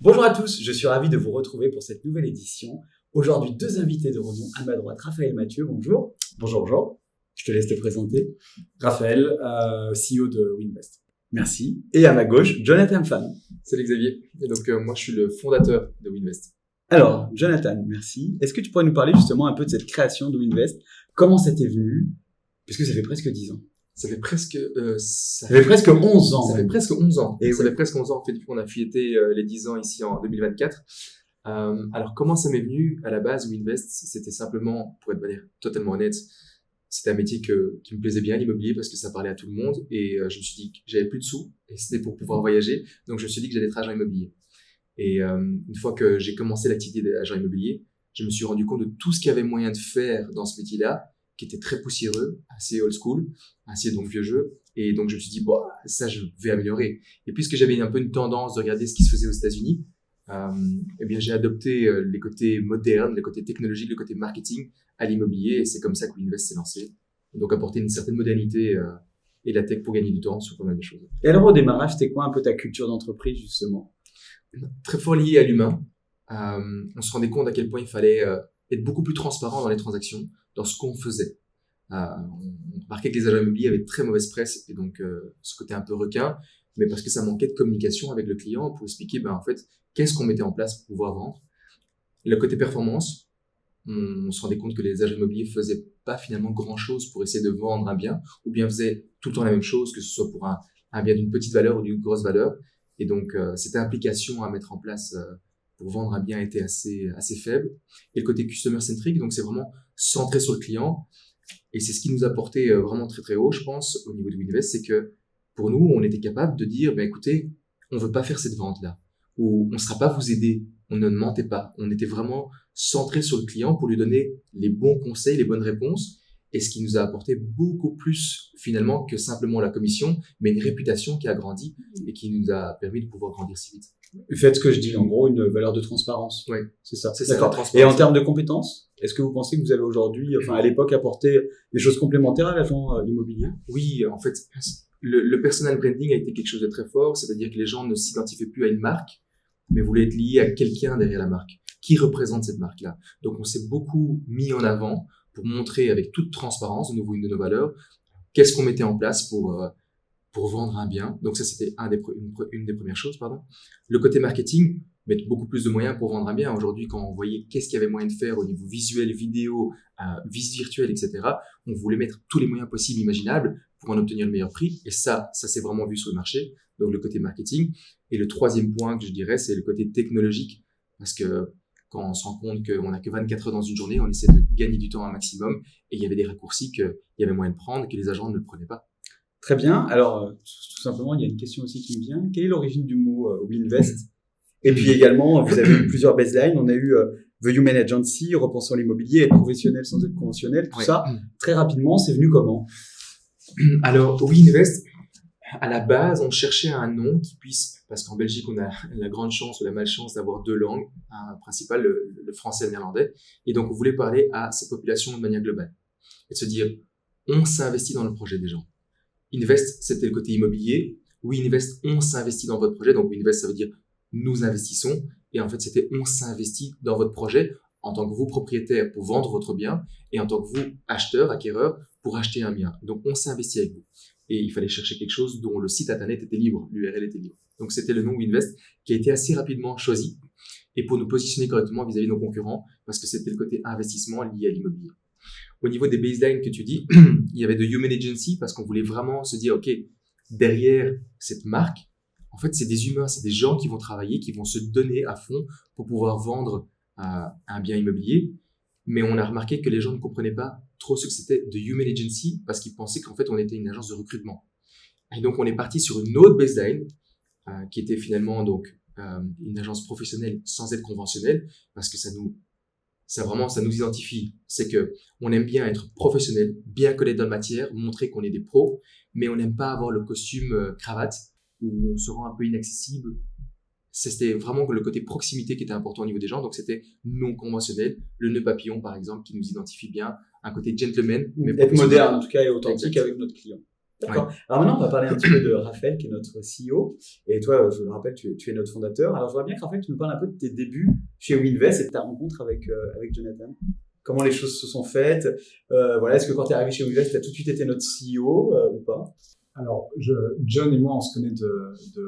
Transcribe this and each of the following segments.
Bonjour à tous, je suis ravi de vous retrouver pour cette nouvelle édition. Aujourd'hui, deux invités de renom à ma droite, Raphaël Mathieu, bonjour. Bonjour. Je te laisse te présenter. Raphaël, CEO de Winvest. Merci. Et à ma gauche, Jonathan Fan. Salut Xavier. Et donc moi je suis le fondateur de Winvest. Alors, Jonathan, merci. Est-ce que tu pourrais nous parler justement un peu de cette création de Winvest? Comment ça t'est venu? Puisque ça fait presque 10 ans. Ça fait presque 11 ans. Ça fait presque 11 ans. Et ça oui. fait presque 11 ans. En fait, on a fêté les 10 ans ici en 2024. Alors, comment ça m'est venu? À la base, Winvest, c'était simplement, pour être de manière totalement honnête, c'était un métier qui me plaisait bien, l'immobilier, parce que ça parlait à tout le monde. Et je me suis dit que j'avais plus de sous, et c'était pour pouvoir voyager. Donc, je me suis dit que j'allais être agent immobilier. Et une fois que j'ai commencé l'activité d'agent immobilier, je me suis rendu compte de tout ce qu'il y avait moyen de faire dans ce métier-là, qui était très poussiéreux, assez old school, assez donc vieux jeu. Et donc, je me suis dit, bon, ça, je vais améliorer. Et puisque j'avais un peu une tendance de regarder ce qui se faisait aux États-Unis, eh bien, j'ai adopté les côtés modernes, les côtés technologiques, le côté marketing à l'immobilier. Et c'est comme ça que Winvest s'est lancé. Et donc, apporter une certaine modernité et la tech pour gagner du temps sur pas mal de choses. Et alors, au démarrage, c'était quoi un peu ta culture d'entreprise, justement? Très fort lié à l'humain. On se rendait compte à quel point il fallait être beaucoup plus transparent dans les transactions, dans ce qu'on faisait. On remarquait que les agents immobiliers avaient très mauvaise presse et donc ce côté un peu requin, mais parce que ça manquait de communication avec le client pour expliquer en fait qu'est-ce qu'on mettait en place pour pouvoir vendre. Le côté performance, on se rendait compte que les agents immobiliers faisaient pas finalement grand-chose pour essayer de vendre un bien, ou bien faisaient tout le temps la même chose, que ce soit pour un bien d'une petite valeur ou d'une grosse valeur. Et donc cette implication à mettre en place pour vendre un bien était assez faible. Et le côté customer centric, donc c'est vraiment centré sur le client. Et c'est ce qui nous a porté vraiment très très haut, je pense, au niveau de Winvest, c'est que pour nous, on était capable de dire, écoutez, on veut pas faire cette vente-là, ou on ne sera pas vous aider, on ne mentait pas. On était vraiment centré sur le client pour lui donner les bons conseils, les bonnes réponses, et ce qui nous a apporté beaucoup plus finalement que simplement la commission, mais une réputation qui a grandi et qui nous a permis de pouvoir grandir si vite. Faites ce que je dis, en gros, une valeur de transparence. Oui, c'est ça. C'est ça, D'accord. la transparence. Et en termes de compétences, est-ce que vous pensez que vous avez aujourd'hui, à l'époque, apporté des choses complémentaires à l'agent immobilier? Oui, en fait, le personal branding a été quelque chose de très fort, c'est-à-dire que les gens ne s'identifiaient plus à une marque, mais voulaient être liés à quelqu'un derrière la marque, qui représente cette marque-là. Donc, on s'est beaucoup mis en avant pour montrer avec toute transparence, de nouveau une de nos valeurs, qu'est-ce qu'on mettait en place pour vendre un bien. Donc ça, c'était une des premières choses, pardon. Le côté marketing, mettre beaucoup plus de moyens pour vendre un bien. Aujourd'hui, quand on voyait qu'est-ce qu'il y avait moyen de faire au niveau visuel, vidéo, visite virtuelle, etc., on voulait mettre tous les moyens possibles, imaginables, pour en obtenir le meilleur prix. Et ça s'est vraiment vu sur le marché. Donc le côté marketing. Et le troisième point que je dirais, c'est le côté technologique. Parce que quand on se rend compte qu'on n'a que 24 heures dans une journée, on essaie de gagner du temps un maximum. Et il y avait des raccourcis qu'il y avait moyen de prendre et que les agents ne le prenaient pas. Très bien. Alors, tout simplement, il y a une question aussi qui me vient. Quelle est l'origine du mot Winvest? Et puis également, vous avez eu plusieurs baselines. On a eu The Human Agency, repensant l'immobilier, être professionnel sans être conventionnel. Tout ça, très rapidement, c'est venu comment? Alors, Winvest, à la base, on cherchait un nom qui puisse, parce qu'en Belgique, on a la grande chance ou la malchance d'avoir deux langues principales, le français et le néerlandais. Et donc, on voulait parler à ces populations de manière globale. Et de se dire, on s'investit dans le projet des gens. Invest, c'était le côté immobilier. Oui, Invest, on s'investit dans votre projet. Donc, Invest, ça veut dire nous investissons. Et en fait, c'était on s'investit dans votre projet en tant que vous propriétaire pour vendre votre bien et en tant que vous acheteur, acquéreur pour acheter un bien. Donc, on s'investit avec vous. Et il fallait chercher quelque chose dont le site internet était libre, l'URL était libre. Donc, c'était le nom Winvest qui a été assez rapidement choisi et pour nous positionner correctement vis-à-vis de nos concurrents parce que c'était le côté investissement lié à l'immobilier. Au niveau des baselines que tu dis, il y avait de Human Agency parce qu'on voulait vraiment se dire, OK, derrière cette marque, en fait, c'est des humains, c'est des gens qui vont travailler, qui vont se donner à fond pour pouvoir vendre un bien immobilier. Mais on a remarqué que les gens ne comprenaient pas trop ce que c'était de Human Agency parce qu'ils pensaient qu'en fait, on était une agence de recrutement. Et donc, on est parti sur une autre baseline qui était finalement donc une agence professionnelle sans être conventionnelle parce que ça nous identifie. C'est que on aime bien être professionnel, bien connaître dans la matière, montrer qu'on est des pros, mais on n'aime pas avoir le costume cravate où on se rend un peu inaccessible. C'était vraiment le côté proximité qui était important au niveau des gens. Donc, c'était non conventionnel. Le nœud papillon, par exemple, qui nous identifie bien. Un côté gentleman. Mais être moderne, en tout cas, et authentique avec notre client. D'accord. Alors maintenant, on va parler un petit peu de Raphaël, qui est notre CEO. Et toi, je le rappelle, tu es notre fondateur. Alors, je voudrais bien que Raphaël, tu nous parles un peu de tes débuts chez Winvest et de ta rencontre avec Jonathan. Comment les choses se sont faites. Voilà, est-ce que quand tu es arrivé chez Winvest, tu as tout de suite été notre CEO ou pas? Alors, John et moi, on se connaît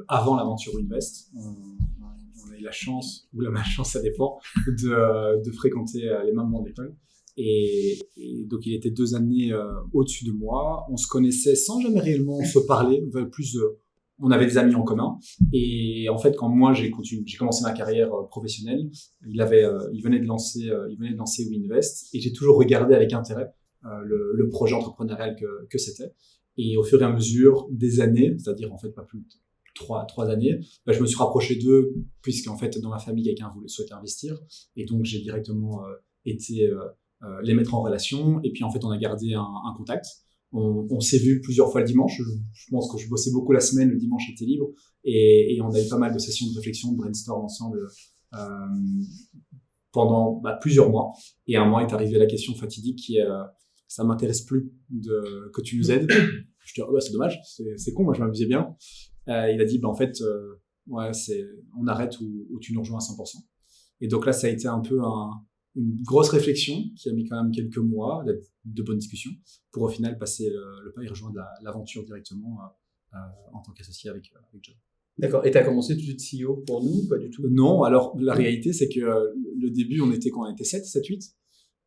avant l'aventure Winvest. On a eu la chance, ou la malchance, ça dépend, de fréquenter les mêmes bancs d'école. Et donc, il était 2 années au-dessus de moi. On se connaissait sans jamais réellement se parler. On avait des amis en commun. Et en fait, quand moi, j'ai commencé ma carrière professionnelle, il venait de lancer Winvest. Et j'ai toujours regardé avec intérêt le projet entrepreneurial que c'était. Et au fur et à mesure des années, c'est-à-dire en fait pas plus de 3 années, je me suis rapproché d'eux, puisqu'en fait, dans ma famille, quelqu'un souhaitait investir. Et donc, j'ai directement été les mettre en relation. Et puis, en fait, on a gardé un contact. On s'est vu plusieurs fois le dimanche. Je pense que je bossais beaucoup la semaine, le dimanche était libre. Et on a eu pas mal de sessions de réflexion, de brainstorm ensemble pendant plusieurs mois. Et un mois est arrivée la question fatidique qui est ça m'intéresse plus que tu nous aides. Je dis, c'est dommage, c'est con, moi je m'amusais bien. Il a dit, en fait, on arrête ou tu nous rejoins à 100%. Et donc là, ça a été un peu une grosse réflexion qui a mis quand même quelques mois, de bonnes discussions, pour au final passer le pas et rejoindre l'aventure directement en tant qu'associé avec John. D'accord. Et tu as commencé tout de suite CEO pour nous, pas du tout? Non, alors la réalité, c'est que le début, on était 7, 8.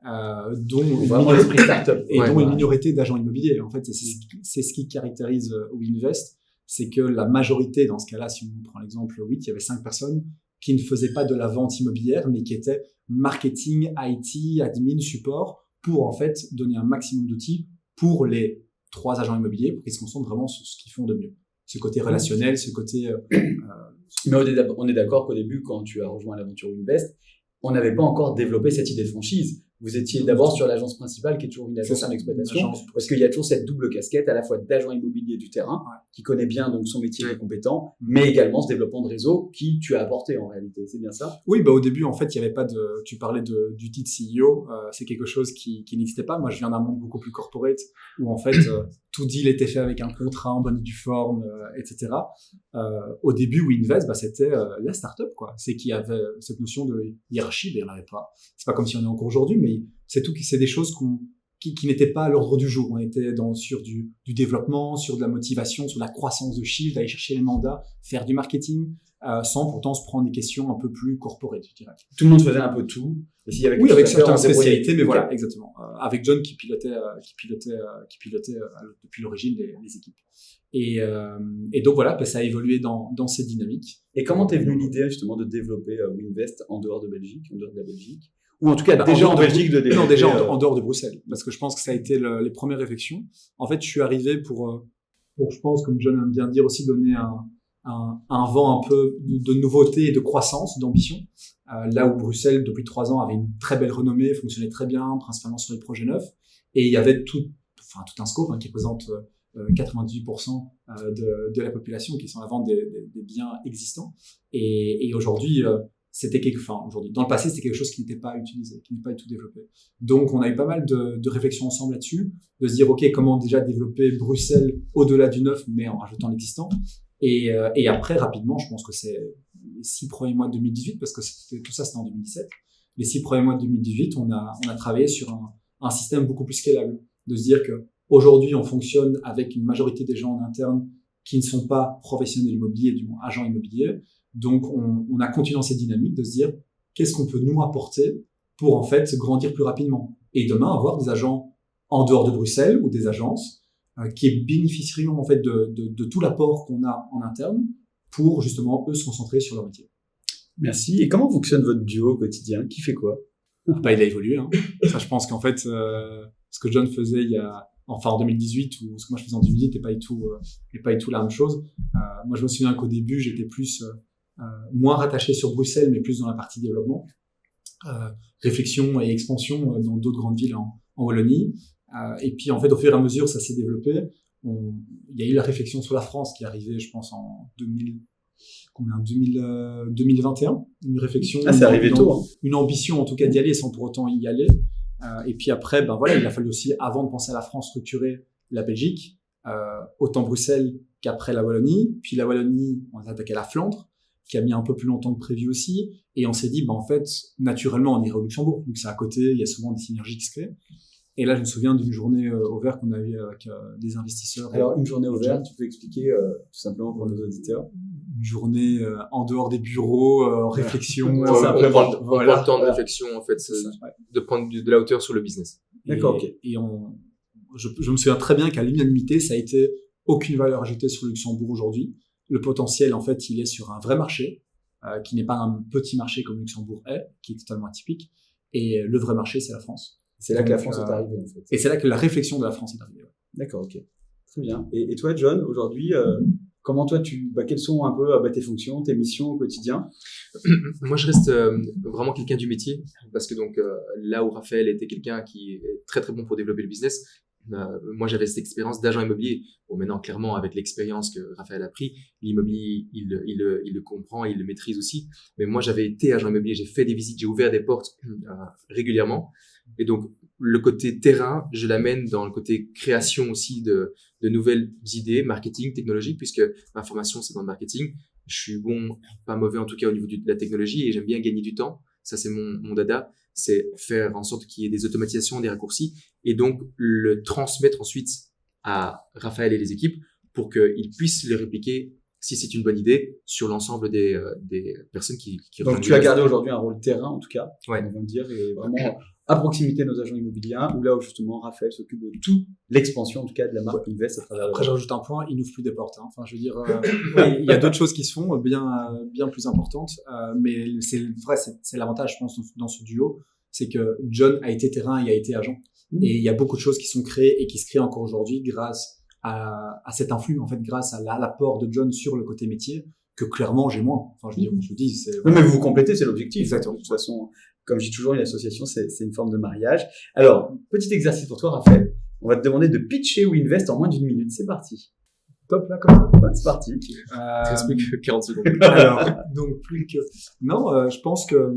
Dont vraiment l'esprit startup et dont une minorité d'agents immobiliers. En fait, c'est ce qui caractérise Winvest, c'est que la majorité, dans ce cas-là, si on prend l'exemple 8, il y avait 5 personnes qui ne faisaient pas de la vente immobilière, mais qui étaient marketing, IT, admin, support, pour en fait donner un maximum d'outils pour les 3 agents immobiliers pour qu'ils se concentrent vraiment sur ce qu'ils font de mieux. Ce côté relationnel, ce côté... Mais on est d'accord qu'au début, quand tu as rejoint l'aventure Winvest, on n'avait pas encore développé cette idée de franchise. Vous étiez d'abord sur l'agence principale qui est toujours une agence en exploitation, parce qu'il y a toujours cette double casquette à la fois d'agent immobilier du terrain, qui connaît bien donc son métier et est compétent, mais également ce développement de réseau qui tu as apporté en réalité. C'est bien ça? Oui, au début, en fait, il n'y avait pas tu parlais du titre CEO, c'est quelque chose qui n'existait pas. Moi, je viens d'un monde beaucoup plus corporate où en fait, tout deal était fait avec un contrat en bonne et due forme, etc. Au début, Winvest, c'était la start-up, quoi. C'est qu'il y avait cette notion de hiérarchie, mais il n'y en avait pas. C'est pas comme si on est encore aujourd'hui, mais c'est des choses qui n'étaient pas à l'ordre du jour. On était sur du développement, sur de la motivation, sur la croissance de chiffre, d'aller chercher les mandats, faire du marketing, sans pourtant se prendre des questions un peu plus corporate, je dirais. Tout le monde faisait un peu tout. Et s'il y avait avec certaines spécialités, mais voilà, exactement. Avec John qui pilotait depuis l'origine les équipes. Et donc voilà, ça a évolué dans ces dynamiques. Et comment t'es venue l'idée justement de développer Winvest en dehors de la Belgique? Ou en tout cas, déjà en Belgique de développer... Non, déjà en dehors de Bruxelles. Parce que je pense que ça a été les premières réflexions. En fait, je suis arrivé pour, je pense, comme John aime bien dire aussi, donner un vent un peu de nouveauté et de croissance, d'ambition. Là où Bruxelles, depuis 3 ans, avait une très belle renommée, fonctionnait très bien, principalement sur les projets neufs. Et il y avait tout un scope qui représente 98% de la population qui sont à vendre des biens existants. Et aujourd'hui... aujourd'hui, dans le passé, c'était quelque chose qui n'était pas utilisé, qui n'était pas du tout développé. Donc, on a eu pas mal de réflexions ensemble là-dessus, de se dire, OK, comment déjà développer Bruxelles au-delà du neuf, mais en rajoutant l'existant. Et après, rapidement, je pense que c'est les 6 premiers mois de 2018, parce que tout ça, c'était en 2017. Les 6 premiers mois de 2018, on a travaillé sur un système beaucoup plus scalable, de se dire que aujourd'hui, on fonctionne avec une majorité des gens en interne qui ne sont pas professionnels immobiliers, du moins agents immobiliers. Donc, on a continué dans cette dynamique de se dire qu'est-ce qu'on peut nous apporter pour en fait grandir plus rapidement. Et demain, avoir des agents en dehors de Bruxelles ou des agences qui bénéficieront en fait de tout l'apport qu'on a en interne pour justement eux se concentrer sur leur métier. Merci. Et comment fonctionne votre duo au quotidien? Qui fait quoi? Il a évolué. Ça, je pense qu'en fait, ce que John faisait en 2018 ou ce que moi je faisais en 2018 n'est pas du tout la même chose. Moi, je me souviens qu'au début, j'étais plus moins rattaché sur Bruxelles, mais plus dans la partie développement, réflexion et expansion dans d'autres grandes villes en Wallonie. Et puis, en fait, au fur et à mesure, ça s'est développé. Il y a eu la réflexion sur la France qui est arrivée, je pense, en 2021. Une réflexion. C'est arrivé tôt. Une ambition, en tout cas, d'y aller sans pour autant y aller. Et puis après, il a fallu aussi, avant de penser à la France, structurer la Belgique. autant Bruxelles qu'après la Wallonie. Puis la Wallonie, on a attaqué la Flandre, qui a mis un peu plus longtemps que prévu aussi. Et on s'est dit, en fait, naturellement, on irait au Luxembourg. Donc c'est à côté, il y a souvent des synergies qui se créent. Et là, je me souviens d'une journée au vert qu'on a eu avec des investisseurs. Alors, une journée au vert, tu peux expliquer tout simplement pour nos auditeurs? Une journée en dehors des bureaux, réflexion. On prend le temps de réflexion, en fait, de prendre de la hauteur sur le business. D'accord, ok. Et je me souviens très bien qu'à l'unanimité, ça a été aucune valeur ajoutée sur le Luxembourg aujourd'hui. Le potentiel, en fait, il est sur un vrai marché, qui n'est pas un petit marché comme Luxembourg est, qui est totalement atypique. Et le vrai marché, c'est la France. C'est là que la France est arrivée, en fait. Et c'est là que la réflexion de la France est arrivée. Ouais. D'accord, ok. Très bien. Et toi, John, aujourd'hui, comment toi, quelles sont un peu tes fonctions, tes missions au quotidien? Moi, je reste vraiment quelqu'un du métier, parce que donc là où Raphaël était quelqu'un qui est très très bon pour développer le business, moi j'avais cette expérience d'agent immobilier. Bon, maintenant clairement avec l'expérience que Raphaël a pris, l'immobilier il le comprend, il le maîtrise aussi. Mais moi j'avais été agent immobilier, j'ai fait des visites, j'ai ouvert des portes régulièrement. Et donc le côté terrain, je l'amène dans le côté création aussi de nouvelles idées, marketing, technologie, puisque ma formation c'est dans le marketing. Je suis bon, pas mauvais en tout cas au niveau de la technologie, et j'aime bien gagner du temps. Ça c'est mon dada, c'est faire en sorte qu'il y ait des automatisations, des raccourcis, et donc le transmettre ensuite à Raphaël et les équipes pour qu'ils puissent le répliquer, si c'est une bonne idée, sur l'ensemble des personnes qui donc tu as gardé aujourd'hui un rôle terrain en tout cas, ouais. On va dire, et vraiment à proximité de nos agents immobiliers, ou là où justement Raphaël s'occupe de tout l'expansion en tout cas de la marque Invest à travers. Après, je rajoute un point, il n'ouvre plus des portes. Hein. Enfin, je veux dire, il y a d'autres choses qui se font bien plus importantes, mais c'est vrai, c'est l'avantage, je pense, dans ce duo, c'est que John a été terrain et a été agent, et il y a beaucoup de choses qui sont créées et qui se créent encore aujourd'hui grâce à cet influx, en fait, grâce à l'apport de John sur le côté métier, que clairement j'ai moins. Enfin, je veux dire, je vous dis, c'est. Non, mais vous vous complétez, c'est l'objectif. Exactement. De toute façon, comme je dis toujours, une association, c'est une forme de mariage. Alors, petit exercice pour toi, Raphaël. On va te demander de pitcher WeInvest en moins d'1 minute. C'est parti. Top, là, comme ça. Ouais, c'est parti. Il reste plus que 40 secondes. Alors, donc, plus que. Non, je pense que.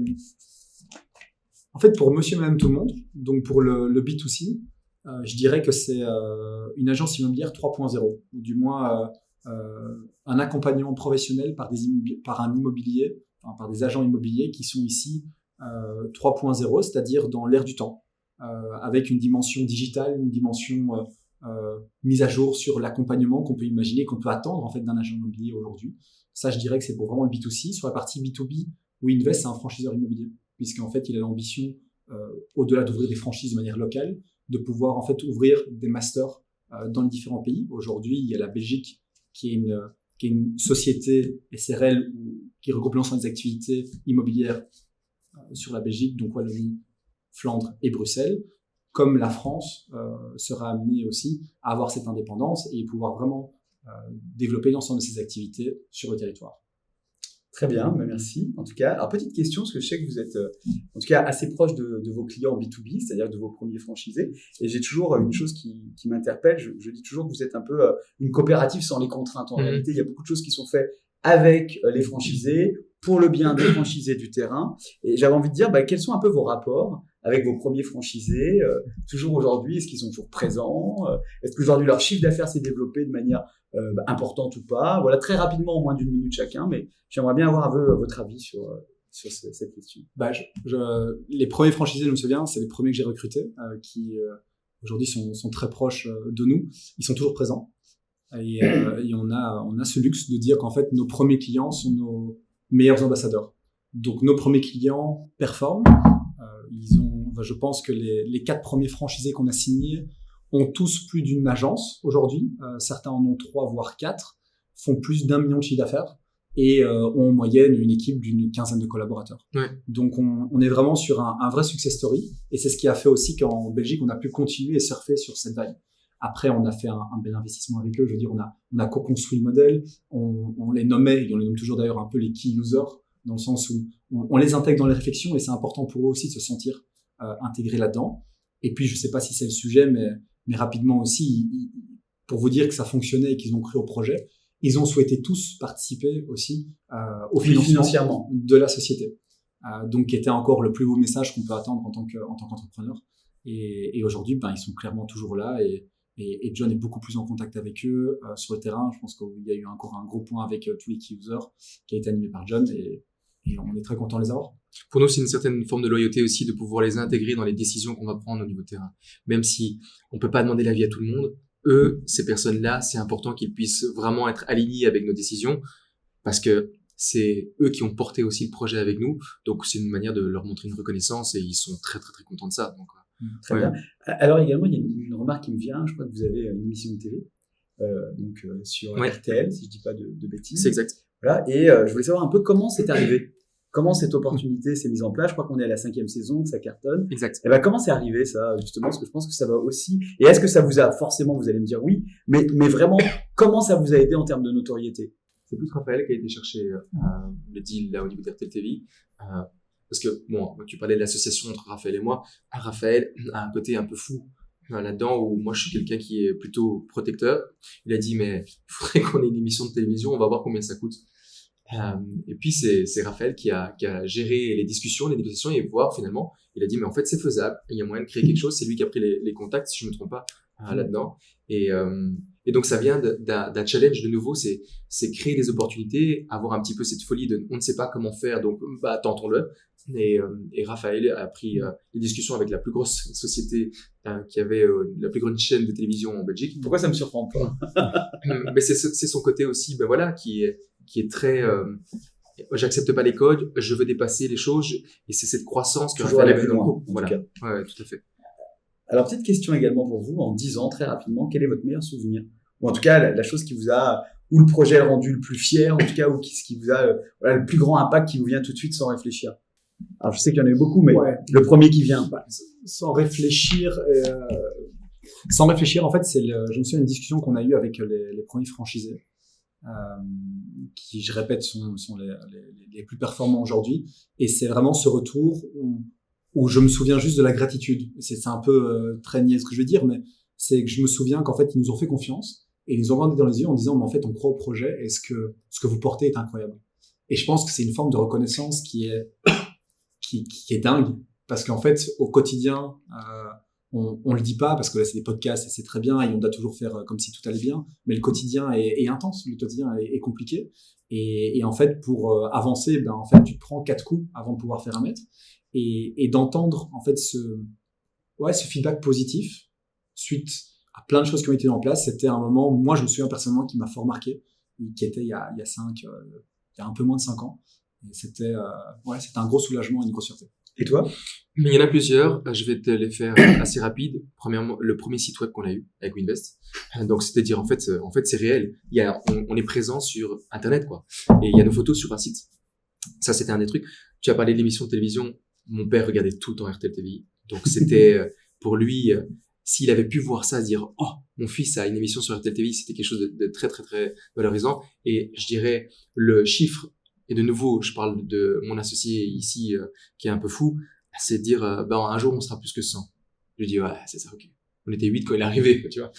En fait, pour monsieur et madame tout le monde, donc pour le B2C, je dirais que c'est une agence immobilière 3.0, ou du moins un accompagnement professionnel par un immobilier, enfin, par des agents immobiliers qui sont ici 3.0, c'est-à-dire dans l'ère du temps, avec une dimension digitale, une dimension mise à jour sur l'accompagnement qu'on peut imaginer, qu'on peut attendre en fait d'un agent immobilier aujourd'hui. Ça, je dirais que c'est pour vraiment le B2C. Sur la partie B2B, WeInvest, c'est un franchiseur immobilier, puisqu'en fait, il a l'ambition, au-delà d'ouvrir des franchises de manière locale, de pouvoir en fait ouvrir des masters dans les différents pays. Aujourd'hui, il y a la Belgique qui est une société SRL qui regroupe l'ensemble des activités immobilières sur la Belgique, donc Wallonie, Flandre et Bruxelles. Comme la France sera amenée aussi à avoir cette indépendance et pouvoir vraiment développer l'ensemble de ses activités sur le territoire. Très bien, merci. En tout cas, alors petite question, parce que je sais que vous êtes en tout cas assez proche de vos clients B2B, c'est-à-dire de vos premiers franchisés. Et j'ai toujours une chose qui m'interpelle. Je dis toujours que vous êtes un peu une coopérative sans les contraintes. En réalité, il y a beaucoup de choses qui sont faites avec les franchisés, pour le bien des franchisés du terrain. Et j'avais envie de dire, quels sont un peu vos rapports avec vos premiers franchisés, toujours aujourd'hui, est-ce qu'ils sont toujours présents, est-ce qu'aujourd'hui leur chiffre d'affaires s'est développé de manière importante ou pas? Voilà, très rapidement, en moins d'1 minute chacun, mais j'aimerais bien avoir un peu votre avis sur cette question. Les premiers franchisés, je me souviens, c'est les premiers que j'ai recrutés, qui aujourd'hui sont très proches de nous. Ils sont toujours présents. Et on a ce luxe de dire qu'en fait, nos premiers clients sont nos meilleurs ambassadeurs. Donc, nos premiers clients performent. Je pense que les 4 premiers franchisés qu'on a signés ont tous plus d'une agence aujourd'hui. Certains en ont 3, voire 4, font plus d'1 million de chiffre d'affaires et ont en moyenne une équipe d'une 15aine de collaborateurs. Ouais. Donc, on est vraiment sur un vrai success story. Et c'est ce qui a fait aussi qu'en Belgique, on a pu continuer et surfer sur cette vague. Après, on a fait un bel investissement avec eux. Je veux dire, on a co-construit le modèle. On les nommait, et on les nomme toujours d'ailleurs un peu les key users, dans le sens où on les intègre dans les réflexions et c'est important pour eux aussi de se sentir intégrés là-dedans. Et puis, je sais pas si c'est le sujet, mais rapidement aussi, pour vous dire que ça fonctionnait et qu'ils ont cru au projet, ils ont souhaité tous participer aussi au financement de la société. Donc, qui était encore le plus beau message qu'on peut attendre en tant qu'entrepreneur. Et aujourd'hui, ils sont clairement toujours là Et John est beaucoup plus en contact avec eux sur le terrain. Je pense qu'il y a eu encore un gros point avec tous les key users qui a été animé par John et on est très content de les avoir. Pour nous, c'est une certaine forme de loyauté aussi de pouvoir les intégrer dans les décisions qu'on va prendre au niveau terrain. Même si on peut pas demander l'avis à tout le monde, eux, ces personnes-là, c'est important qu'ils puissent vraiment être alignés avec nos décisions parce que c'est eux qui ont porté aussi le projet avec nous. Donc, c'est une manière de leur montrer une reconnaissance et ils sont très, très, très contents de ça. Donc, très bien. Alors également, il y a une remarque qui me vient. Je crois que vous avez une émission de télé sur RTL, si je dis pas de bêtises. C'est exact. Voilà. Et je voulais savoir un peu comment c'est arrivé. Comment cette opportunité s'est mise en place? Je crois qu'on est à la 5e saison, que ça cartonne. Exact. Et ben, comment c'est arrivé, ça, justement? Parce que je pense que ça va aussi. Et est-ce que ça vous a, forcément, vous allez me dire oui, mais vraiment, comment ça vous a aidé en termes de notoriété? C'est plus Raphaël qui a été chercher le deal là au niveau d'RTL TV. Parce que, bon, tu parlais de l'association entre Raphaël et moi. Raphaël a un côté un peu fou là-dedans où moi je suis quelqu'un qui est plutôt protecteur. Il a dit, mais il faudrait qu'on ait une émission de télévision, on va voir combien ça coûte. Et puis c'est Raphaël qui a géré les discussions, les négociations et voir finalement, il a dit mais en fait c'est faisable, il y a moyen de créer quelque chose, c'est lui qui a pris les contacts si je me trompe pas là-dedans et donc ça vient d'un challenge de nouveau, c'est créer des opportunités, avoir un petit peu cette folie de on ne sait pas comment faire donc tentons-le et Raphaël a pris les discussions avec la plus grosse société qui avait la plus grande chaîne de télévision en Belgique. Pourquoi ça me surprend pas? Mais c'est son côté aussi voilà qui est très j'accepte pas les codes, je veux dépasser les choses et c'est cette croissance que toujours aller Raphaël plus loin. Voilà. Ouais, tout à fait. Alors petite question également pour vous, en 10 ans très rapidement, quel est votre meilleur souvenir? Ou en tout cas la chose qui vous a, ou le projet a rendu le plus fier, en tout cas, ou ce qui vous a le plus grand impact qui vous vient tout de suite sans réfléchir. Alors je sais qu'il y en a eu beaucoup, mais le premier qui vient. Sans réfléchir, en fait, je me souviens d'une discussion qu'on a eue avec les premiers franchisés. Qui, je répète, sont les plus performants aujourd'hui. Et c'est vraiment ce retour où je me souviens juste de la gratitude. C'est un peu très niais ce que je vais dire, mais c'est que je me souviens qu'en fait, ils nous ont fait confiance et ils nous ont regardé dans les yeux en disant, mais en fait, on croit au projet et ce que vous portez est incroyable. Et je pense que c'est une forme de reconnaissance qui est dingue parce qu'en fait, au quotidien, on le dit pas parce que là c'est des podcasts et c'est très bien et on doit toujours faire comme si tout allait bien, mais le quotidien est intense, le quotidien est compliqué et en fait pour avancer, en fait tu prends 4 coups avant de pouvoir faire un mètre et d'entendre en fait ce feedback positif suite à plein de choses qui ont été mises en place, c'était un moment, moi je me souviens personnellement qui m'a fort marqué, qui était il y a un peu moins de 5 ans et c'était un gros soulagement et une grosse fierté. Et toi? Mais il y en a plusieurs, je vais te les faire assez rapides. Premièrement, le premier site web qu'on a eu avec Winvest. Donc, c'est-à-dire, en fait, c'est réel. On est présent sur Internet, quoi. Et il y a nos photos sur un site. Ça, c'était un des trucs. Tu as parlé de l'émission de télévision. Mon père regardait tout le temps RTL TV. Donc, c'était, pour lui, s'il avait pu voir ça, se dire, oh, mon fils a une émission sur RTL TV, c'était quelque chose de très, très, très valorisant. Et je dirais, le chiffre, et de nouveau, je parle de mon associé ici, qui est un peu fou, c'est de dire, un jour, on sera plus que 100. Je dis, ouais, c'est ça, ok. On était 8 quand il est arrivé, tu vois.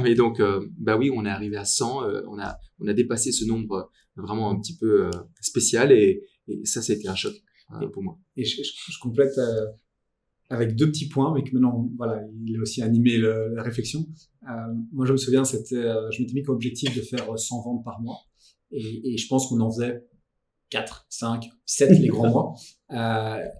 Mais donc, oui, on est arrivé à 100, on a dépassé ce nombre vraiment un petit peu spécial et ça, c'était un choc pour moi. Et je complète avec 2 petits points, mais que maintenant, voilà, il a aussi animé la réflexion. Moi, je me souviens, je m'étais mis comme objectif de faire 100 ventes par mois. Et je pense qu'on en faisait 4, 5, 7 les grands mois.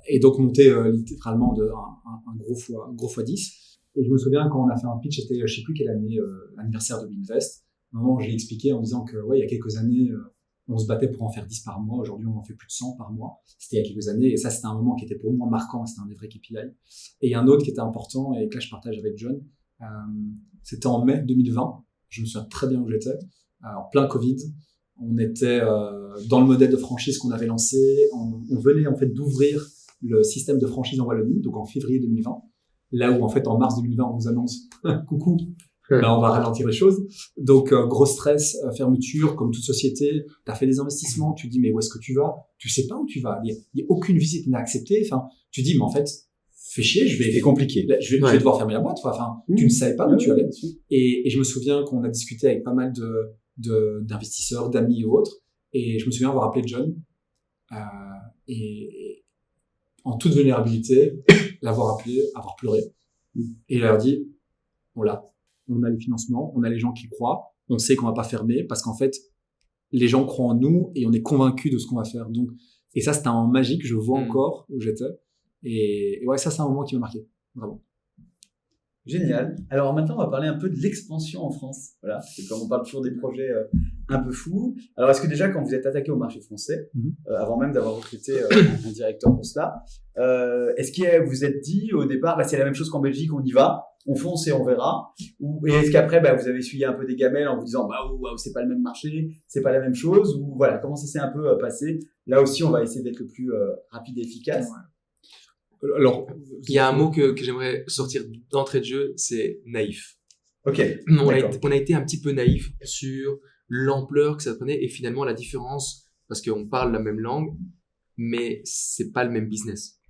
Et donc, monter littéralement un gros fois 10. Et je me souviens quand on a fait un pitch, c'était, je sais plus quelle année, l'anniversaire de Winvest. À un moment, j'ai expliqué en disant que, il y a quelques années, on se battait pour en faire 10 par mois. Aujourd'hui, on en fait plus de 100 par mois. C'était il y a quelques années. Et ça, c'était un moment qui était pour moi marquant. C'était un des vrais KPI. Et un autre qui était important et que là, je partage avec John. C'était en mai 2020. Je me souviens très bien où j'étais. En plein Covid. On était dans le modèle de franchise qu'on avait lancé. On venait en fait d'ouvrir le système de franchise en Wallonie, donc en février 2020. Là où en fait en mars 2020 on nous annonce coucou, on va ralentir les choses. Donc gros stress, fermeture, comme toute société. T'as fait des investissements, tu dis mais où est-ce que tu vas? Tu sais pas où tu vas. Il y a aucune visite qui n'est acceptée. Enfin, tu dis mais en fait fais chier, c'est compliqué. Je vais devoir fermer la boîte. Enfin, tu ne savais pas où tu allais. Et je me souviens qu'on a discuté avec pas mal d'investisseurs, d'amis et autres. Et je me souviens avoir appelé John et en toute vulnérabilité, l'avoir appelé, avoir pleuré et leur dit on l'a. on a les financements, on a les gens qui croient, on sait qu'on va pas fermer parce qu'en fait, les gens croient en nous et on est convaincus de ce qu'on va faire. Donc, et ça, c'était un moment magique, je vois encore où j'étais. Et ouais, ça, c'est un moment qui m'a marqué, vraiment. Génial. Alors maintenant, on va parler un peu de l'expansion en France. Voilà, c'est comme on parle toujours des projets un peu fous. Alors, est-ce que déjà, quand vous êtes attaqué au marché français, avant même d'avoir recruté un directeur pour cela, est-ce que vous vous êtes dit au départ, bah, c'est la même chose qu'en Belgique, on y va, on fonce et on verra, et est-ce qu'après, bah, vous avez essuyé un peu des gamelles en vous disant, bah, c'est pas le même marché, c'est pas la même chose, ou voilà, comment ça s'est un peu passé? Là aussi, on va essayer d'être le plus rapide et efficace. Ouais. Alors, il y a un mot que j'aimerais sortir d'entrée de jeu, c'est naïf. Ok. On a été un petit peu naïf sur l'ampleur que ça prenait et finalement la différence, parce qu'on parle la même langue, mais c'est pas le même business.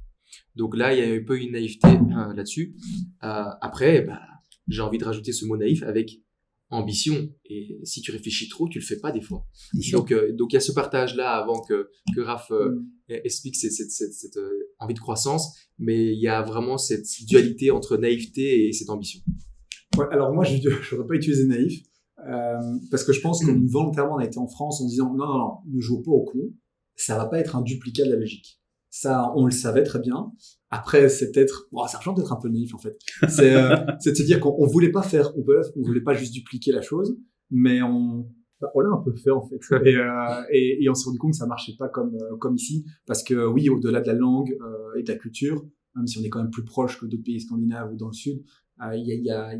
Donc là, il y a un peu une naïveté là-dessus. Après, bah, j'ai envie de rajouter ce mot naïf avec ambition. Et si tu réfléchis trop, tu le fais pas des fois. Donc il y a ce partage-là avant que Raph explique cette envie de croissance, mais il y a vraiment cette dualité entre naïveté et cette ambition. Ouais, alors moi, je n'aurais pas utilisé naïf, parce que je pense que volontairement, on a été en France en disant non, ne jouons pas au con, ça va pas être un duplicat de la Belgique. Ça, on le savait très bien. Après, c'est peut-être, ça change d'être un peu naïf en fait. C'est de se dire qu'on voulait pas faire, on voulait pas juste dupliquer la chose, mais on l'a un peu fait en fait. Et on s'est rendu compte que ça marchait pas comme ici, parce que oui, au-delà de la langue et de la culture, même si on est quand même plus proche que d'autres pays scandinaves ou dans le sud, il y a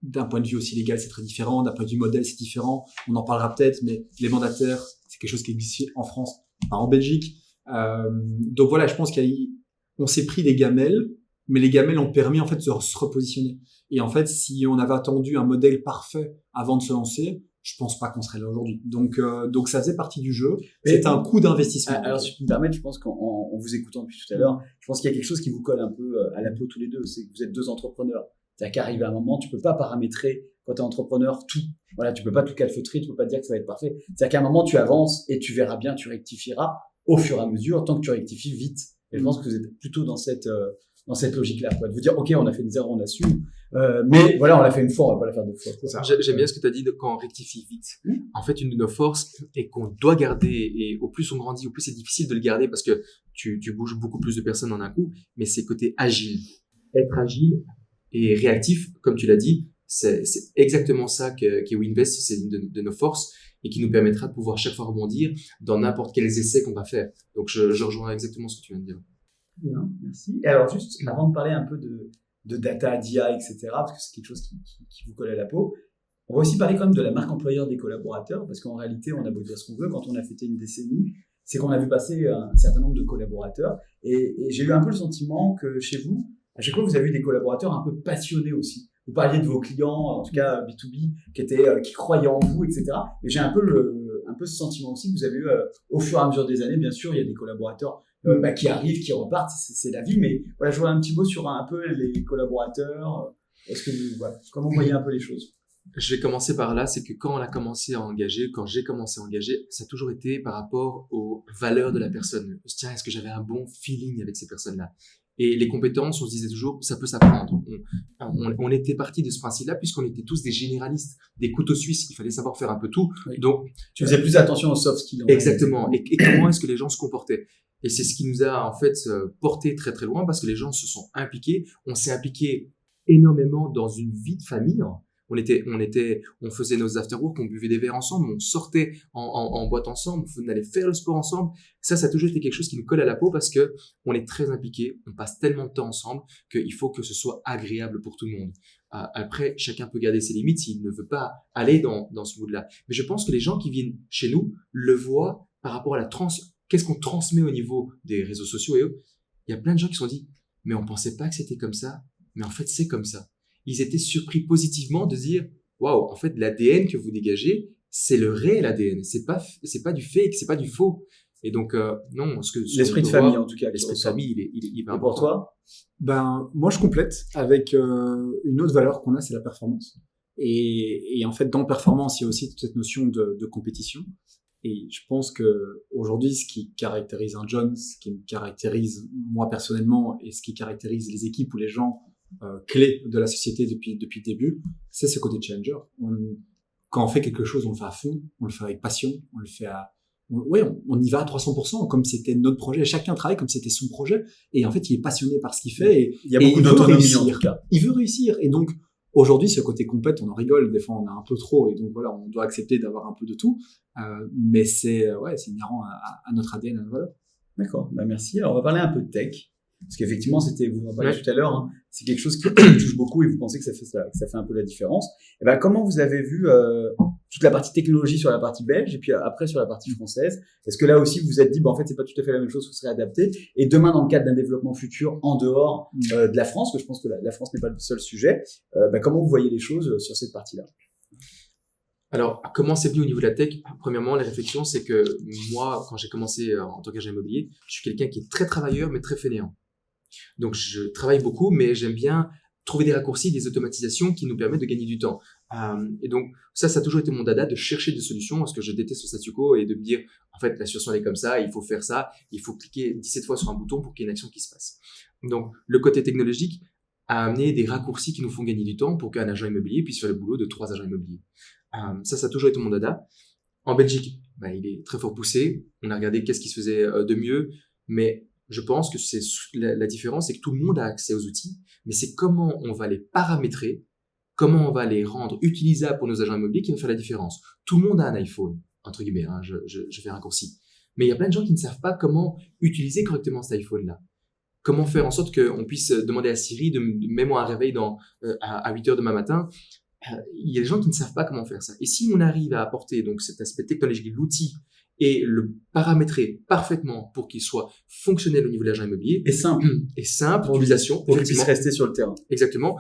d'un point de vue aussi légal, c'est très différent. D'un point de vue modèle, c'est différent. On en parlera peut-être, mais les mandataires, c'est quelque chose qui existe en France, pas en Belgique. Donc voilà, je pense qu'on s'est pris des gamelles, mais les gamelles ont permis en fait de se repositionner. Et en fait, si on avait attendu un modèle parfait avant de se lancer, je pense pas qu'on serait là aujourd'hui. Donc ça faisait partie du jeu. C'était un coût d'investissement. Alors, si je peux me permettre, je pense qu'en vous écoutant depuis tout à l'heure, je pense qu'il y a quelque chose qui vous colle un peu à la peau tous les deux. C'est que vous êtes deux entrepreneurs. C'est-à-dire qu'arrive à un moment, tu peux pas paramétrer quand tu es entrepreneur tout. Voilà, tu peux pas tout calfeutrer, tu peux pas dire que ça va être parfait. C'est-à-dire qu'à un moment, tu avances et tu verras bien, tu rectifieras au fur et à mesure, tant que tu rectifies vite. Et je pense que vous êtes plutôt dans cette logique-là, quoi. De vous dire, OK, on a fait des erreurs, on assume. Mais voilà, on l'a fait une fois, on va pas la faire deux fois. J'aime bien ce que tu as dit quand on rectifie vite. En fait, une de nos forces est qu'on doit garder, et au plus on grandit, au plus c'est difficile de le garder parce que tu bouges beaucoup plus de personnes en un coup, mais c'est côté agile. Être agile et réactif, comme tu l'as dit, c'est exactement ça qu'est WinVest, c'est une de nos forces et qui nous permettra de pouvoir chaque fois rebondir dans n'importe quels essais qu'on va faire. Donc, je rejoins exactement ce que tu viens de dire. Bien, merci. Et alors, juste avant de parler un peu de data, d'IA, etc., parce que c'est quelque chose qui vous colle à la peau, on va aussi parler quand même de la marque employeur des collaborateurs, parce qu'en réalité, on a beau dire ce qu'on veut, quand on a fêté une décennie, c'est qu'on a vu passer un certain nombre de collaborateurs. Et j'ai eu un peu le sentiment que chez vous, à chaque fois, vous avez eu des collaborateurs un peu passionnés aussi. Vous parliez de vos clients, en tout cas B2B, qui croyaient en vous, etc. Mais j'ai un peu ce sentiment aussi que vous avez eu au fur et à mesure des années. Bien sûr, il y a des collaborateurs qui arrivent, qui repartent, c'est la vie. Mais voilà, je vois un petit mot sur un peu les collaborateurs. Est-ce que comment vous voyez un peu les choses? Je vais commencer par là, c'est que quand j'ai commencé à engager, ça a toujours été par rapport aux valeurs de la personne. Tiens, est-ce que j'avais un bon feeling avec ces personnes-là? Et les compétences, on se disait toujours, ça peut s'apprendre. On était parti de ce principe-là puisqu'on était tous des généralistes, des couteaux suisses. Il fallait savoir faire un peu tout. Oui. Donc, tu faisais plus attention aux soft skills. Exactement. Et comment est-ce que les gens se comportaient? Et c'est ce qui nous a en fait porté très très loin parce que les gens se sont impliqués. On s'est impliqué énormément dans une vie de famille. On faisait nos after-work, on buvait des verres ensemble, on sortait en boîte ensemble, on allait faire le sport ensemble. Ça a toujours été quelque chose qui nous colle à la peau parce que on est très impliqués, on passe tellement de temps ensemble qu'il faut que ce soit agréable pour tout le monde. Après, chacun peut garder ses limites s'il ne veut pas aller dans ce mood-là. Mais je pense que les gens qui viennent chez nous le voient par rapport à qu'est-ce qu'on transmet au niveau des réseaux sociaux et eux. Il y a plein de gens qui se sont dit, mais on pensait pas que c'était comme ça, mais en fait, c'est comme ça. Ils étaient surpris positivement de dire waouh, en fait, l'ADN que vous dégagez, c'est le réel ADN. C'est pas du fake, c'est pas du faux. Et donc, non, l'esprit de famille, en tout cas. L'esprit de famille, il va. Et pour toi? Moi, je complète avec une autre valeur qu'on a, c'est la performance. Et en fait, dans performance, il y a aussi toute cette notion de compétition. Et je pense que aujourd'hui, ce qui caractérise un John, ce qui me caractérise moi personnellement, et ce qui caractérise les équipes ou les gens clé de la société depuis le début, c'est ce côté challenger. Quand on fait quelque chose, on le fait à fond, on le fait avec passion, on le fait on y va à 300%, comme c'était notre projet. Chacun travaille comme c'était son projet. Et en fait, il est passionné par ce qu'il fait. Et il y a beaucoup d'autonomie, en tout cas. Il veut réussir. Et donc, aujourd'hui, ce côté compète, on en rigole. Des fois, on a un peu trop. Et donc, voilà, on doit accepter d'avoir un peu de tout. Mais c'est inhérent à notre ADN, à notre valeur. D'accord. Merci. Alors, on va parler un peu de tech. Parce qu'effectivement, vous en parliez tout à l'heure, hein, c'est quelque chose qui touche beaucoup et vous pensez que ça fait un peu la différence. Et ben, comment vous avez vu toute la partie technologie sur la partie belge et puis après sur la partie française? Est-ce que là aussi vous vous êtes dit, en fait, c'est pas tout à fait la même chose, vous serez adapté. Et demain, dans le cadre d'un développement futur en dehors de la France, que je pense que la France n'est pas le seul sujet, comment vous voyez les choses sur cette partie-là? Alors, comment c'est venu au niveau de la tech? Premièrement, la réflexion, c'est que moi, quand j'ai commencé en tant qu'agent immobilier, je suis quelqu'un qui est très travailleur, mais très fainéant. Donc, je travaille beaucoup, mais j'aime bien trouver des raccourcis, des automatisations qui nous permettent de gagner du temps. Et donc, ça a toujours été mon dada de chercher des solutions parce que je déteste le statu quo et de me dire, en fait, la situation elle est comme ça, il faut faire ça, il faut cliquer 17 fois sur un bouton pour qu'il y ait une action qui se passe. Donc, le côté technologique a amené des raccourcis qui nous font gagner du temps pour qu'un agent immobilier puisse faire le boulot de 3 agents immobiliers. Ça a toujours été mon dada. En Belgique, il est très fort poussé. On a regardé qu'est-ce qui se faisait de mieux, mais je pense que c'est la différence, c'est que tout le monde a accès aux outils, mais c'est comment on va les paramétrer, comment on va les rendre utilisables pour nos agents immobiliers qui va faire la différence. Tout le monde a un iPhone, entre guillemets, hein, je fais un raccourci. Mais il y a plein de gens qui ne savent pas comment utiliser correctement cet iPhone-là. Comment faire en sorte qu'on puisse demander à Siri de mets-moi un réveil à 8 heures demain matin. Il y a des gens qui ne savent pas comment faire ça. Et si on arrive à apporter donc cet aspect technologique, l'outil, et le paramétrer parfaitement pour qu'il soit fonctionnel au niveau de l'agent immobilier. Et simple. Et simple, utilisation. Pour qu'il puisse rester sur le terrain. Exactement.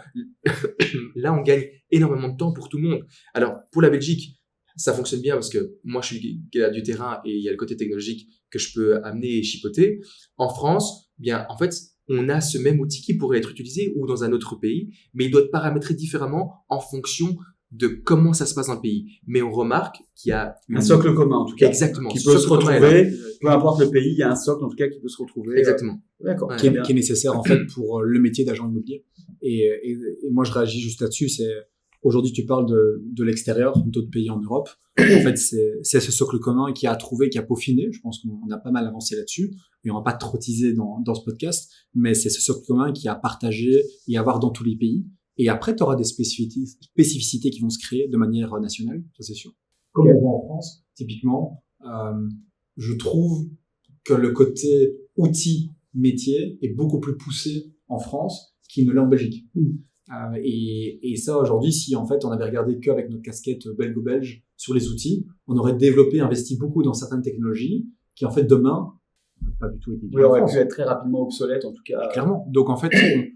Là, on gagne énormément de temps pour tout le monde. Alors, pour la Belgique, ça fonctionne bien parce que moi, je suis gars du terrain et il y a le côté technologique que je peux amener et chipoter. En France, en fait, on a ce même outil qui pourrait être utilisé ou dans un autre pays, mais il doit être paramétré différemment en fonction de comment ça se passe dans le pays. Mais on remarque qu'il y a un socle commun, en tout cas. Exactement. Qui peut se retrouver, peu importe le pays, il y a un socle, en tout cas, qui peut se retrouver. Exactement. D'accord. Qui est nécessaire, en fait, pour le métier d'agent immobilier. Et moi, je réagis juste là-dessus. Aujourd'hui, tu parles de l'extérieur, d'autres pays en Europe. En fait, c'est ce socle commun qui a peaufiné. Je pense qu'on a pas mal avancé là-dessus. Et on va pas trop teaser dans ce podcast, mais c'est ce socle commun qui a partagé et à avoir dans tous les pays. Et après, tu auras des spécificités qui vont se créer de manière nationale, ça c'est sûr. Comme on voit en France, typiquement, je trouve que le côté outil métier est beaucoup plus poussé en France qu'il ne l'est en Belgique. Et ça, aujourd'hui, si en fait on avait regardé qu'avec notre casquette belgo-belge sur les outils, on aurait investi beaucoup dans certaines technologies qui en fait demain pas du tout été oui, aurait pu être très rapidement obsolète en tout cas. Clairement. Donc en fait,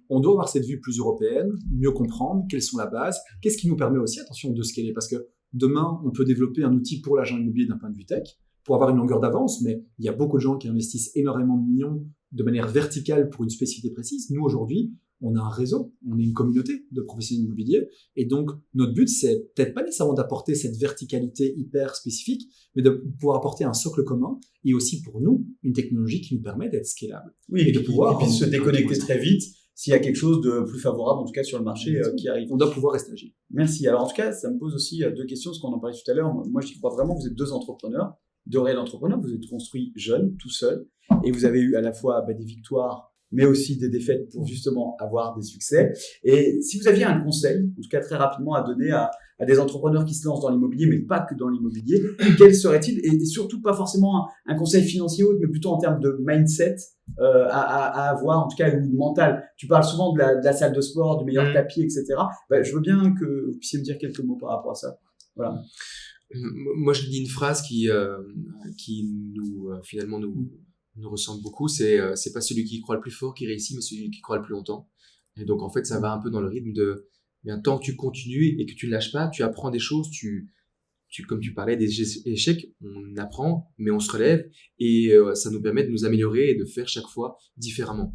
on doit avoir cette vue plus européenne, mieux comprendre quelles sont la base, qu'est-ce qui nous permet aussi, attention, de scaler, parce que demain, on peut développer un outil pour l'agent immobilier d'un point de vue tech, pour avoir une longueur d'avance, mais il y a beaucoup de gens qui investissent énormément de millions de manière verticale pour une spécificité précise. Nous, aujourd'hui, on a un réseau, on est une communauté de professionnels immobiliers. Et donc, notre but, c'est peut-être pas nécessairement d'apporter cette verticalité hyper spécifique, mais de pouvoir apporter un socle commun et aussi pour nous, une technologie qui nous permet d'être scalable. Oui, et de pouvoir puisse se déconnecter très vite s'il y a quelque chose de plus favorable, en tout cas sur le marché qui arrive. On doit pouvoir rester agile. Merci. Alors, en tout cas, ça me pose aussi 2 questions, parce qu'on en parlait tout à l'heure. Moi, j'y crois vraiment, vous êtes 2 entrepreneurs, 2 réels entrepreneurs. Vous êtes construits jeunes, tout seuls, et vous avez eu à la fois des victoires, mais aussi des défaites pour justement avoir des succès. Et si vous aviez un conseil, en tout cas très rapidement, à donner à des entrepreneurs qui se lancent dans l'immobilier, mais pas que dans l'immobilier, quel serait-il? Et surtout pas forcément un conseil financier, mais plutôt en termes de mindset à avoir, en tout cas une mental. Tu parles souvent de la salle de sport, du meilleur tapis, etc. Je veux bien que vous puissiez me dire quelques mots par rapport à ça. Voilà. Moi, je dis une phrase qui nous finalement nous ressemble beaucoup, c'est pas celui qui croit le plus fort qui réussit, mais celui qui croit le plus longtemps. Et donc en fait, ça va un peu dans le rythme de tant que tu continues et que tu ne lâches pas, tu apprends des choses, comme tu parlais des échecs, on apprend, mais on se relève et ça nous permet de nous améliorer et de faire chaque fois différemment.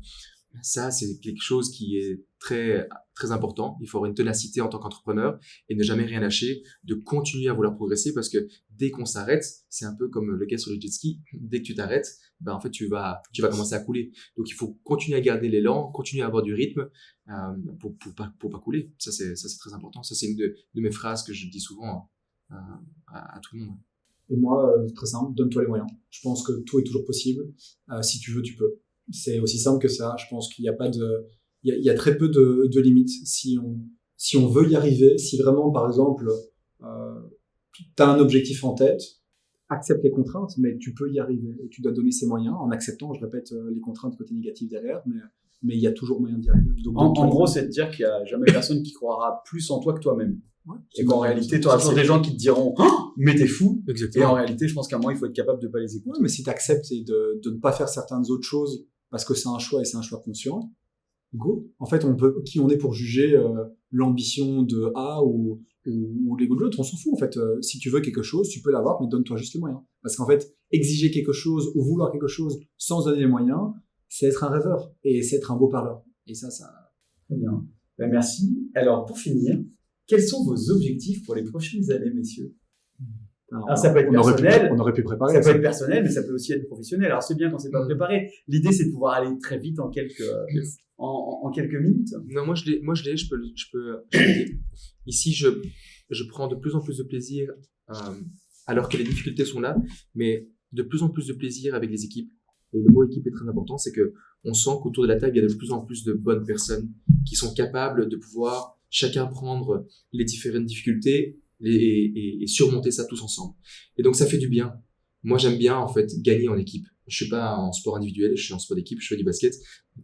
Ça, c'est quelque chose qui est très, très important. Il faut avoir une ténacité en tant qu'entrepreneur et ne jamais rien lâcher, de continuer à vouloir progresser parce que dès qu'on s'arrête, c'est un peu comme le gars sur le jet ski. Dès que tu t'arrêtes, ben, en fait, tu vas commencer à couler. Donc, il faut continuer à garder l'élan, continuer à avoir du rythme, pour pas couler. Ça, c'est très important. Ça, c'est une de mes phrases que je dis souvent à tout le monde. Et moi, très simple, donne-toi les moyens. Je pense que tout est toujours possible. Si tu veux, tu peux. C'est aussi simple que ça. Je pense qu'il n'y a pas de, il y a très peu de limites. Si on veut y arriver, si vraiment, par exemple, tu as un objectif en tête, accepte les contraintes, mais tu peux y arriver. Et tu dois donner ces moyens en acceptant, je répète, les contraintes côté négatif derrière, mais il y a toujours moyen d'y arriver. Donc, en gros, c'est de dire qu'il n'y a jamais personne qui croira plus en toi que toi-même. Ouais. Et qu'en réalité, tu auras toujours des gens qui te diront mais t'es fou. Exactement. Et en réalité, je pense qu'à un moment, il faut être capable de pas les écouter. Ouais, mais si tu acceptes de ne pas faire certaines autres choses parce que c'est un choix et c'est un choix conscient, go. En fait, qui on est pour juger l'ambition de A ou l'ego de l'autre, on s'en fout. En fait, si tu veux quelque chose, tu peux l'avoir, mais donne-toi juste les moyens. Parce qu'en fait, exiger quelque chose ou vouloir quelque chose sans donner les moyens, c'est être un rêveur et c'est être un beau parleur. Et ça. Très bien. Ben, merci. Alors, pour finir, quels sont vos objectifs pour les prochaines années, messieurs? Alors, ça peut être personnel. On aurait pu préparer. Ça peut être personnel, mais ça peut aussi être professionnel. Alors, c'est bien quand c'est pas préparé. L'idée, c'est de pouvoir aller très vite en quelques minutes. Non, je peux le dire. Ici, je prends de plus en plus de plaisir, alors que les difficultés sont là, mais de plus en plus de plaisir avec les équipes. Et le mot équipe est très important, c'est que on sent qu'autour de la table, il y a de plus en plus de bonnes personnes qui sont capables de pouvoir chacun prendre les différentes difficultés et surmonter ça tous ensemble. Et donc, ça fait du bien. Moi, j'aime bien, en fait, gagner en équipe. Je suis pas en sport individuel, je suis en sport d'équipe, je fais du basket.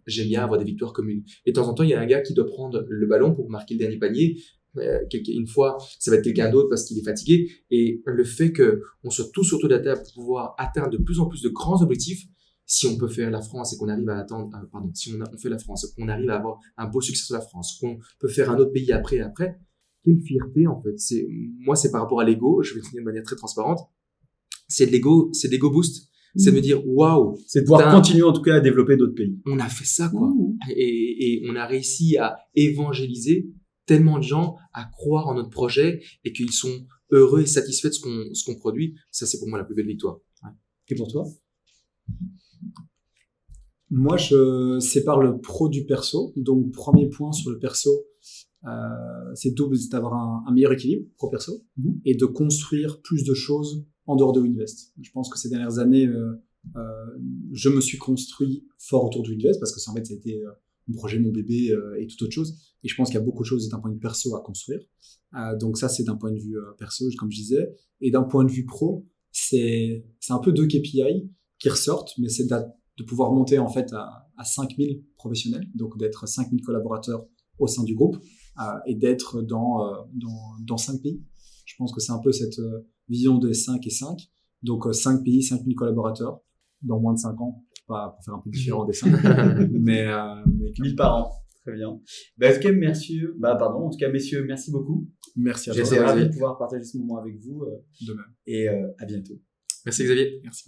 J'aime bien avoir des victoires communes. Et de temps en temps, il y a un gars qui doit prendre le ballon pour marquer le dernier panier. Une fois, ça va être quelqu'un d'autre parce qu'il est fatigué. Et le fait que on soit tous autour de la table pour pouvoir atteindre de plus en plus de grands objectifs, si on peut faire la France et qu'on arrive à attendre, si on fait la France, qu'on arrive à avoir un beau succès sur la France, qu'on peut faire un autre pays après, quelle fierté, en fait. Moi, c'est par rapport à l'ego, je vais le dire de manière très transparente. C'est de l'ego boost. C'est de me dire, waouh. C'est de pouvoir continuer, en tout cas, à développer d'autres pays. On a fait ça, quoi. Et on a réussi à évangéliser tellement de gens à croire en notre projet et qu'ils sont heureux et satisfaits de ce qu'on produit. Ça, c'est pour moi la plus belle victoire. Ouais. Et pour toi? Moi, je sépare le pro du perso. Donc, premier point sur le perso, c'est double, c'est d'avoir un meilleur équilibre pro-perso et de construire plus de choses en dehors de WinVest. Je pense que ces dernières années, je me suis construit fort autour de WinVest parce que en fait, ça a été mon projet, mon bébé et toute autre chose. Et je pense qu'il y a beaucoup de choses d'un point de vue perso à construire. Donc ça, c'est d'un point de vue perso, comme je disais. Et d'un point de vue pro, c'est un peu deux KPI qui ressortent, mais c'est de pouvoir monter en fait à 5000 professionnels, donc d'être 5000 collaborateurs au sein du groupe et d'être dans 5 pays. Je pense que c'est un peu cette vision des 5 et 5. Donc 5 pays, 5000 collaborateurs dans moins de 5 ans, pour faire un peu différent des 5. mais 1000 par an. Très bien. En tout cas, messieurs, merci beaucoup. Merci à toi. J'étais ravi de pouvoir partager ce moment avec vous. De même. Et à bientôt. Merci Xavier. Merci.